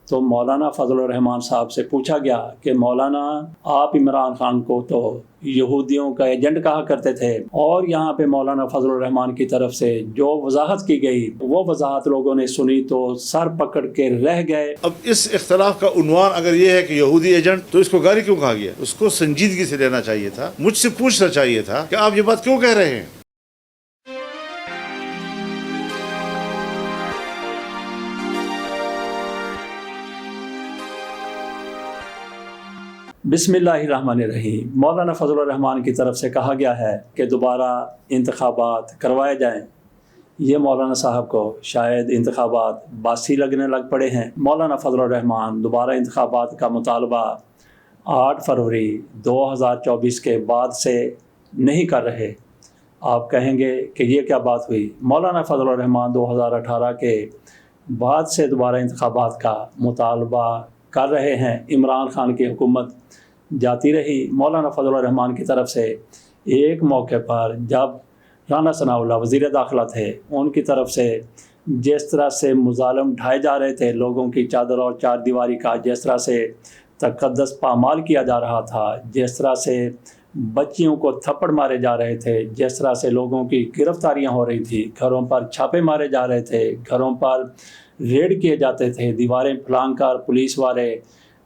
تو مولانا فضل الرحمان صاحب سے پوچھا گیا کہ مولانا آپ عمران خان کو تو یہودیوں کا ایجنٹ کہا کرتے تھے، اور یہاں پہ مولانا فضل الرحمان کی طرف سے جو وضاحت کی گئی وہ وضاحت لوگوں نے سنی تو سر پکڑ کے رہ گئے۔ اب اس اختلاف کا عنوان اگر یہ ہے کہ یہودی ایجنٹ، تو اس کو گالی کیوں کہا گیا؟ اس کو سنجیدگی سے لینا چاہیے تھا، مجھ سے پوچھنا چاہیے تھا کہ آپ یہ بات کیوں کہہ رہے ہیں۔ بسم اللہ الرحمن الرحیم۔ مولانا فضل الرحمان کی طرف سے کہا گیا ہے کہ دوبارہ انتخابات کروائے جائیں۔ یہ مولانا صاحب کو شاید انتخابات باسی لگنے لگ پڑے ہیں۔ مولانا فضل الرحمان دوبارہ انتخابات کا مطالبہ 8 فروری 2024 کے بعد سے نہیں کر رہے۔ آپ کہیں گے کہ یہ کیا بات ہوئی؟ مولانا فضل الرحمان 2018 کے بعد سے دوبارہ انتخابات کا مطالبہ کر رہے ہیں۔ عمران خان کی حکومت جاتی رہی۔ مولانا فضل الرحمان کی طرف سے ایک موقع پر جب رانا ثناء اللہ وزیر داخلہ تھے، ان کی طرف سے جس طرح سے مظالم ڈھائے جا رہے تھے، لوگوں کی چادر اور چار دیواری کا جس طرح سے تقدس پامال کیا جا رہا تھا، جس طرح سے بچیوں کو تھپڑ مارے جا رہے تھے، جس طرح سے لوگوں کی گرفتاریاں ہو رہی تھیں، گھروں پر چھاپے مارے جا رہے تھے، گھروں پر ریڈ کیے جاتے تھے، دیواریں پھلانگ کر پولیس والے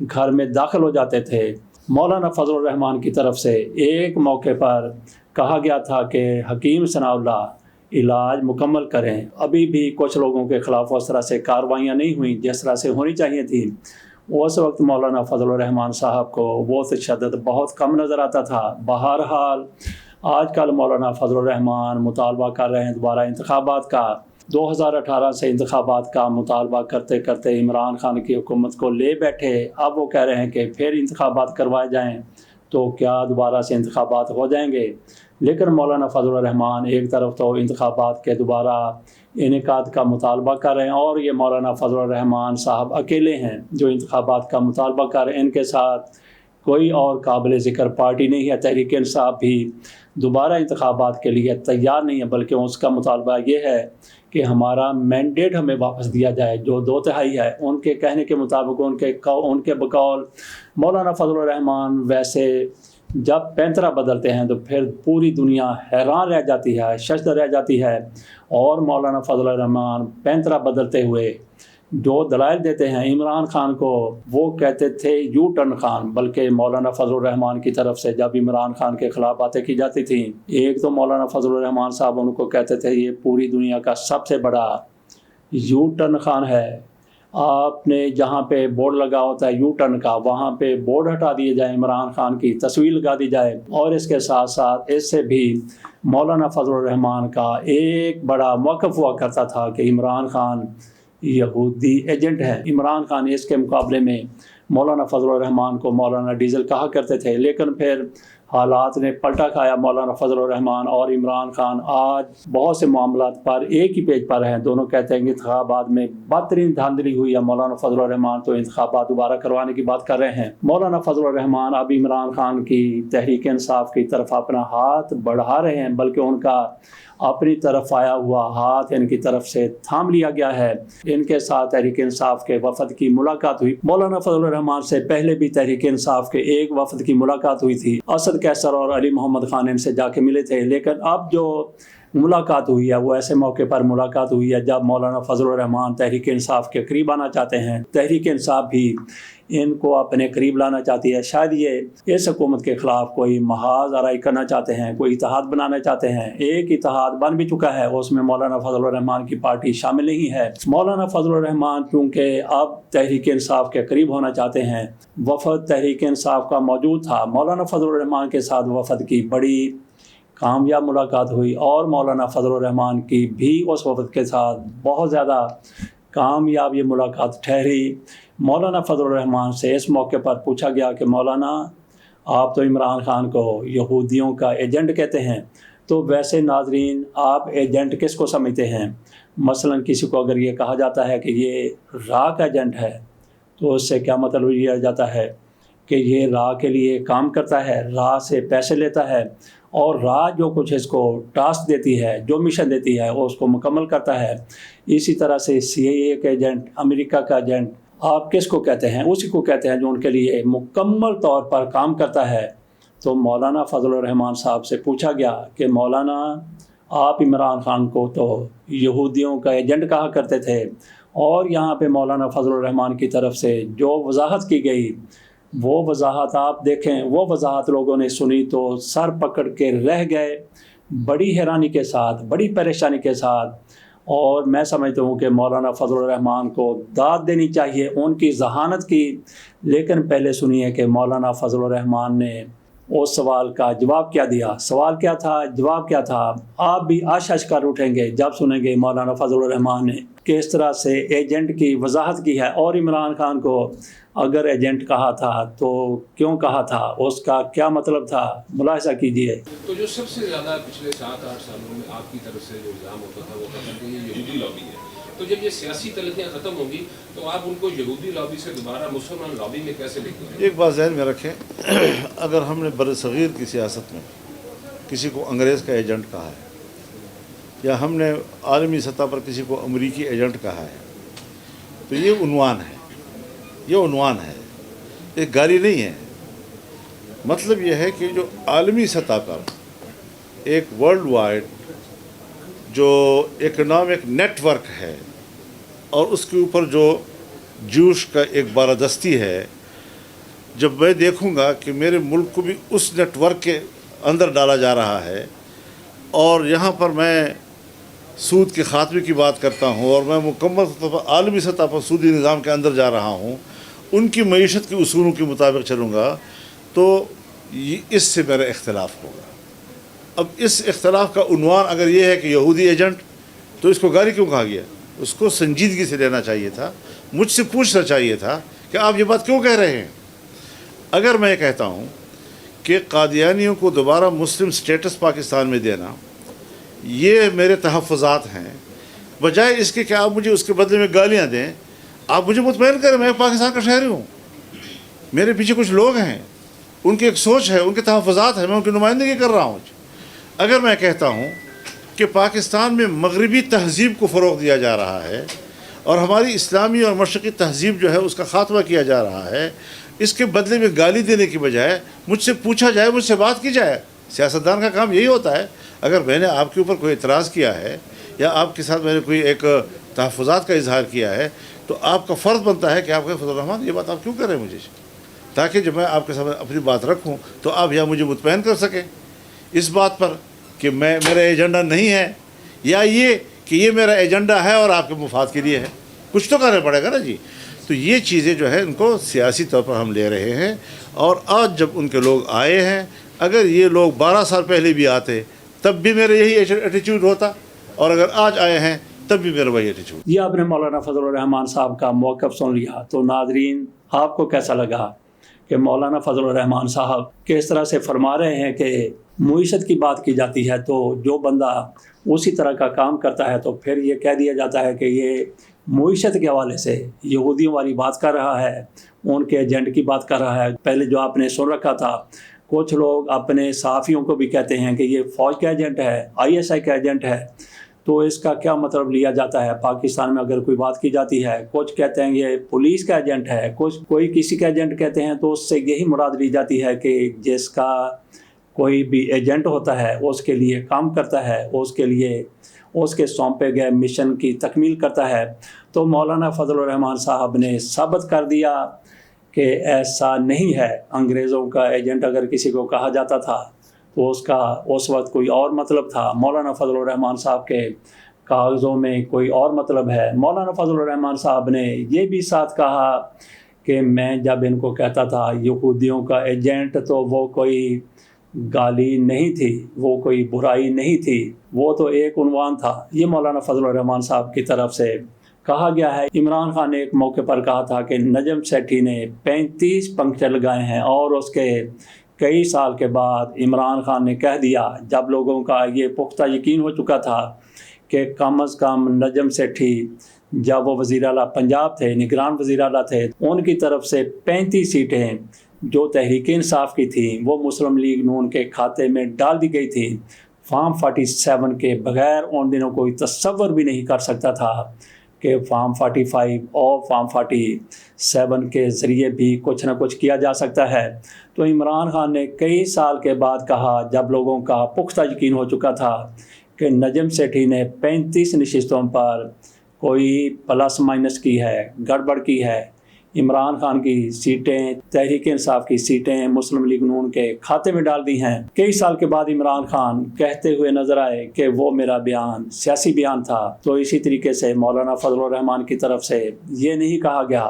گھر میں داخل ہو جاتے تھے، مولانا فضل الرحمان کی طرف سے ایک موقع پر کہا گیا تھا کہ حکیم ثناء اللہ علاج مکمل کریں۔ ابھی بھی کچھ لوگوں کے خلاف اس طرح سے کارروائیاں نہیں ہوئیں جس طرح سے ہونی چاہیے تھیں۔ اس وقت مولانا فضل الرحمان صاحب کو وہ تشدد بہت کم نظر آتا تھا۔ بہرحال آج کل مولانا فضل الرحمان مطالبہ کر رہے ہیں دوبارہ انتخابات کا۔ 2018 سے انتخابات کا مطالبہ کرتے کرتے عمران خان کی حکومت کو لے بیٹھے۔ اب وہ کہہ رہے ہیں کہ پھر انتخابات کروائے جائیں تو کیا دوبارہ سے انتخابات ہو جائیں گے؟ لیکن مولانا فضل الرحمان ایک طرف تو انتخابات کے دوبارہ انعقاد کا مطالبہ کر رہے ہیں، اور یہ مولانا فضل الرحمان صاحب اکیلے ہیں جو انتخابات کا مطالبہ کر رہے ہیں۔ ان کے ساتھ کوئی اور قابل ذکر پارٹی نہیں ہے۔ تحریک انصاف بھی دوبارہ انتخابات کے لیے تیار نہیں ہے، بلکہ اس کا مطالبہ یہ ہے کہ ہمارا مینڈیٹ ہمیں واپس دیا جائے جو 2/3 ہے۔ ان کے کہنے کے مطابق ان کے بقول مولانا فضل الرحمان ویسے جب پینترا بدلتے ہیں تو پھر پوری دنیا حیران رہ جاتی ہے، ششدر رہ جاتی ہے، اور مولانا فضل الرحمان پینترا بدلتے ہوئے جو دلائل دیتے ہیں عمران خان کو، وہ کہتے تھے یو ٹرن خان، بلکہ مولانا فضل الرحمان کی طرف سے جب عمران خان کے خلاف باتیں کی جاتی تھیں، ایک تو مولانا فضل الرحمان صاحب ان کو کہتے تھے یہ پوری دنیا کا سب سے بڑا یو ٹرن خان ہے، آپ نے جہاں پہ بورڈ لگا ہوتا ہے یو ٹرن کا، وہاں پہ بورڈ ہٹا دیے جائیں، عمران خان کی تصویر لگا دی جائے۔ اور اس کے ساتھ ساتھ اس سے بھی مولانا فضل الرحمان کا ایک بڑا موقف ہوا کرتا تھا کہ عمران خان یہودی ایجنٹ ہے۔ عمران خان اس کے مقابلے میں مولانا فضل الرحمان کو مولانا ڈیزل کہا کرتے تھے، لیکن پھر حالات نے پلٹا کھایا۔ مولانا فضل الرحمان اور عمران خان آج بہت سے معاملات پر ایک ہی پیج پر ہیں۔ دونوں کہتے ہیں کہ انتخابات میں بدترین دھاندلی ہوئی ہے۔ مولانا فضل الرحمان تو انتخابات دوبارہ کروانے کی بات کر رہے ہیں۔ مولانا فضل الرحمان اب عمران خان کی تحریک انصاف کی طرف اپنا ہاتھ بڑھا رہے ہیں، بلکہ ان کا اپنی طرف آیا ہوا ہاتھ ان کی طرف سے تھام لیا گیا ہے۔ ان کے ساتھ تحریک انصاف کے وفد کی ملاقات ہوئی۔ مولانا فضل الرحمان سے پہلے بھی تحریک انصاف کے ایک وفد کی ملاقات ہوئی تھی۔ اسد قیصر اور علی محمد خان ان سے جا کے ملے تھے، لیکن اب جو ملاقات ہوئی ہے وہ ایسے موقع پر ملاقات ہوئی ہے جب مولانا فضل الرحمان تحریک انصاف کے قریب آنا چاہتے ہیں۔ تحریک انصاف بھی ان کو اپنے قریب لانا چاہتی ہے۔ شاید یہ اس حکومت کے خلاف کوئی محاذ آرائی کرنا چاہتے ہیں، کوئی اتحاد بنانا چاہتے ہیں۔ ایک اتحاد بن بھی چکا ہے، اس میں مولانا فضل الرحمان کی پارٹی شامل نہیں ہے۔ مولانا فضل الرحمان چونکہ اب تحریک انصاف کے قریب ہونا چاہتے ہیں، وفد تحریک انصاف کا موجود تھا۔ مولانا فضل الرحمان کے ساتھ وفد کی بڑی کامیاب ملاقات ہوئی، اور مولانا فضل الرحمان کی بھی اس وفد کے ساتھ بہت زیادہ کامیاب یہ ملاقات ٹھہری۔ مولانا فضل الرحمان سے اس موقع پر پوچھا گیا کہ مولانا آپ تو عمران خان کو یہودیوں کا ایجنٹ کہتے ہیں، تو ویسے ناظرین آپ ایجنٹ کس کو سمجھتے ہیں؟ مثلا کسی کو اگر یہ کہا جاتا ہے کہ یہ را کا ایجنٹ ہے تو اس سے کیا مطلب لیا جاتا ہے کہ یہ را کے لیے کام کرتا ہے، را سے پیسے لیتا ہے، اور را جو کچھ اس کو ٹاسک دیتی ہے، جو مشن دیتی ہے وہ اس کو مکمل کرتا ہے۔ اسی طرح سے CIA کا ایجنٹ، امریکہ کا ایجنٹ آپ کس کو کہتے ہیں؟ اسی کو کہتے ہیں جو ان کے لیے مکمل طور پر کام کرتا ہے۔ تو مولانا فضل الرحمان صاحب سے پوچھا گیا کہ مولانا آپ عمران خان کو تو یہودیوں کا ایجنٹ کہا کرتے تھے، اور یہاں پہ مولانا فضل الرحمان کی طرف سے جو وضاحت کی گئی وہ وضاحت آپ دیکھیں، وہ وضاحت لوگوں نے سنی تو سر پکڑ کے رہ گئے، بڑی حیرانی کے ساتھ، بڑی پریشانی کے ساتھ۔ اور میں سمجھتا ہوں کہ مولانا فضل الرحمان کو داد دینی چاہیے ان کی ذہانت کی، لیکن پہلے سنیے کہ مولانا فضل الرحمان نے اس سوال کا جواب کیا دیا۔ سوال کیا تھا، جواب کیا تھا، آپ بھی آشش کر اٹھیں گے جب سنیں گے مولانا فضل الرحمان نے کس طرح سے ایجنٹ کی وضاحت کی ہے، اور عمران خان کو اگر ایجنٹ کہا تھا تو کیوں کہا تھا، اس کا کیا مطلب تھا، ملاحظہ کیجئے۔ تو جو سب سے زیادہ پچھلے 7-8 سالوں میں آپ کی طرف سے جو الزام ہوتا تھا وہ کہتے ہیں یہ یہودی لابی ہے، تو جب یہ سیاسی تلخیاں ختم ہوں گی تو آپ ان کو یہودی لابی سے دوبارہ مسلمان لابی میں کیسے لے کے؟ ایک بات ذہن میں رکھیں، اگر ہم نے بر صغیر کی سیاست میں کسی کو انگریز کا ایجنٹ کہا ہے، یا ہم نے عالمی سطح پر کسی کو امریکی ایجنٹ کہا ہے، تو یہ عنوان ہے، یہ عنوان ہے، ایک گالی نہیں ہے۔ مطلب یہ ہے کہ جو عالمی سطح پر ایک ورلڈ وائڈ جو اکنامک نیٹ ورک ہے، اور اس کے اوپر جو جوش کا ایک بالادستی ہے، جب میں دیکھوں گا کہ میرے ملک کو بھی اس نیٹ ورک کے اندر ڈالا جا رہا ہے، اور یہاں پر میں سود کے خاتمے کی بات کرتا ہوں، اور میں مکمل طور پر عالمی سطح پر سودی نظام کے اندر جا رہا ہوں، ان کی معیشت کے اصولوں کے مطابق چلوں گا، تو اس سے میرا اختلاف ہوگا۔ اب اس اختلاف کا عنوان اگر یہ ہے کہ یہودی ایجنٹ، تو اس کو گالی کیوں کہا گیا؟ اس کو سنجیدگی سے لینا چاہیے تھا، مجھ سے پوچھنا چاہیے تھا کہ آپ یہ بات کیوں کہہ رہے ہیں۔ اگر میں کہتا ہوں کہ قادیانیوں کو دوبارہ مسلم سٹیٹس پاکستان میں دینا یہ میرے تحفظات ہیں، بجائے اس کے کہ آپ مجھے اس کے بدلے میں گالیاں دیں، آپ مجھے مطمئن کریں میں پاکستان کا شہری ہوں، میرے پیچھے کچھ لوگ ہیں، ان کی ایک سوچ ہے، ان کے تحفظات ہیں، میں ان کی نمائندگی کر رہا ہوں۔ اگر میں کہتا ہوں کہ پاکستان میں مغربی تہذیب کو فروغ دیا جا رہا ہے، اور ہماری اسلامی اور مشرقی تہذیب جو ہے اس کا خاتمہ کیا جا رہا ہے، اس کے بدلے میں گالی دینے کی بجائے مجھ سے پوچھا جائے، مجھ سے بات کی جائے۔ سیاستدان کا کام یہی ہوتا ہے۔ اگر میں نے آپ کے اوپر کوئی اعتراض کیا ہے، یا آپ کے ساتھ میں نے کوئی ایک تحفظات کا اظہار کیا ہے، تو آپ کا فرض بنتا ہے کہ آپ کہیں فضل الرحمان یہ بات آپ کیوں کر رہے ہیں مجھے، تاکہ جب میں آپ کے سامنے اپنی بات رکھوں تو آپ یا مجھے مطمئن کر سکیں اس بات پر کہ میرا ایجنڈا نہیں ہے، یا یہ کہ یہ میرا ایجنڈا ہے اور آپ کے مفاد کے لیے ہے، کچھ تو کرنا پڑے گا نا جی۔ تو یہ چیزیں جو ہے ان کو سیاسی طور پر ہم لے رہے ہیں، اور آج جب ان کے لوگ آئے ہیں، اگر یہ لوگ 12 سال پہلے بھی آتے تب بھی میرا یہی ایٹیچیوڈ ہوتا، اور اگر آج آئے ہیں تب بھی میرا وہی ایٹیچیوڈ۔ یہ آپ نے مولانا فضل الرحمان صاحب کا موقف سن لیا، تو ناظرین آپ کو کیسا لگا کہ مولانا فضل الرحمان صاحب کس طرح سے فرما رہے ہیں کہ معیشت کی بات کی جاتی ہے تو جو بندہ اسی طرح کا کام کرتا ہے تو پھر یہ کہہ دیا جاتا ہے کہ یہ معیشت کے حوالے سے یہودیوں والی بات کر رہا ہے، ان کے ایجنٹ کی بات کر رہا ہے۔ پہلے جو آپ نے سن رکھا تھا، کچھ لوگ اپنے صحافیوں کو بھی کہتے ہیں کہ یہ فوج کا ایجنٹ ہے، ISI کا ایجنٹ ہے، تو اس کا کیا مطلب لیا جاتا ہے پاکستان میں اگر کوئی بات کی جاتی ہے؟ کچھ کہتے ہیں یہ پولیس کا ایجنٹ ہے، کوئی کسی کا ایجنٹ کہتے ہیں، تو اس سے یہی مراد لی جاتی ہے کہ جس کا کوئی بھی ایجنٹ ہوتا ہے اس کے لیے کام کرتا ہے، اس کے لیے اس کے سونپے گئے مشن کی تکمیل کرتا ہے۔ تو مولانا فضل الرحمان صاحب نے ثابت کر دیا کہ ایسا نہیں ہے۔ انگریزوں کا ایجنٹ اگر کسی کو کہا جاتا تھا تو اس کا اس وقت کوئی اور مطلب تھا، مولانا فضل الرحمان صاحب کے کاغذوں میں کوئی اور مطلب ہے۔ مولانا فضل الرحمان صاحب نے یہ بھی ساتھ کہا کہ میں جب ان کو کہتا تھا یہودیوں کا ایجنٹ تو وہ کوئی گالی نہیں تھی، وہ کوئی برائی نہیں تھی، وہ تو ایک عنوان تھا۔ یہ مولانا فضل الرحمان صاحب کی طرف سے کہا گیا ہے۔ عمران خان نے ایک موقع پر کہا تھا کہ نجم سیٹھی نے 35 پنکچر لگائے ہیں، اور اس کے کئی سال کے بعد عمران خان نے کہہ دیا، جب لوگوں کا یہ پختہ یقین ہو چکا تھا کہ کم از کم نجم سیٹھی جب وہ وزیر اعلیٰ پنجاب تھے، نگران وزیر اعلیٰ تھے، ان کی طرف سے 35 سیٹیں جو تحریک انصاف کی تھیں وہ مسلم لیگ نون کے کھاتے میں ڈال دی گئی تھی۔ فارم 47 کے بغیر ان دنوں کوئی تصور بھی نہیں کر سکتا تھا کہ فارم 45 اور فارم 47 کے ذریعے بھی کچھ نہ کچھ کیا جا سکتا ہے، تو عمران خان نے کئی سال کے بعد کہا، جب لوگوں کا پختہ یقین ہو چکا تھا کہ نجم سیٹھی نے 35 نشستوں پر کوئی پلس مائنس کی ہے، گڑبڑ کی ہے، عمران خان کی سیٹیں، تحریک انصاف کی سیٹیں مسلم لیگ نون کے کھاتے میں ڈال دی ہیں۔ کئی سال کے بعد عمران خان کہتے ہوئے نظر آئے کہ وہ میرا بیان سیاسی بیان تھا، تو اسی طریقے سے مولانا فضل الرحمان کی طرف سے یہ نہیں کہا گیا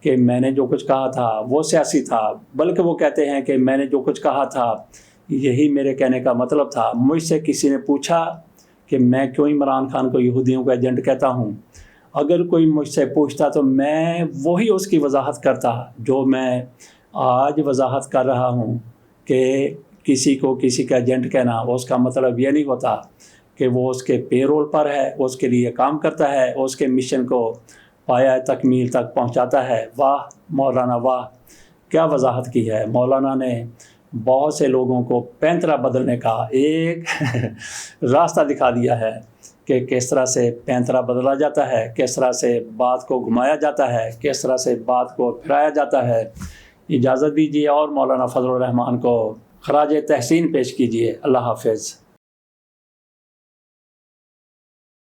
کہ میں نے جو کچھ کہا تھا وہ سیاسی تھا، بلکہ وہ کہتے ہیں کہ میں نے جو کچھ کہا تھا یہی میرے کہنے کا مطلب تھا۔ مجھ سے کسی نے پوچھا کہ میں کیوں عمران خان کو یہودیوں کا ایجنٹ کہتا ہوں، اگر کوئی مجھ سے پوچھتا تو میں وہی اس کی وضاحت کرتا جو میں آج وضاحت کر رہا ہوں، کہ کسی کو کسی کا ایجنٹ کہنا اس کا مطلب یہ نہیں ہوتا کہ وہ اس کے پے رول پر ہے، اس کے لیے کام کرتا ہے، اس کے مشن کو پایہ تکمیل تک پہنچاتا ہے۔ واہ مولانا واہ، کیا وضاحت کی ہے مولانا نے! بہت سے لوگوں کو پینترا بدلنے کا ایک راستہ دکھا دیا ہے کہ کس طرح سے پینترا بدلا جاتا ہے، کس طرح سے بات کو گھمایا جاتا ہے، کس طرح سے بات کو پھرایا جاتا ہے۔ اجازت دیجیے اور مولانا فضل الرحمان کو خراج تحسین پیش کیجیے۔ اللہ حافظ۔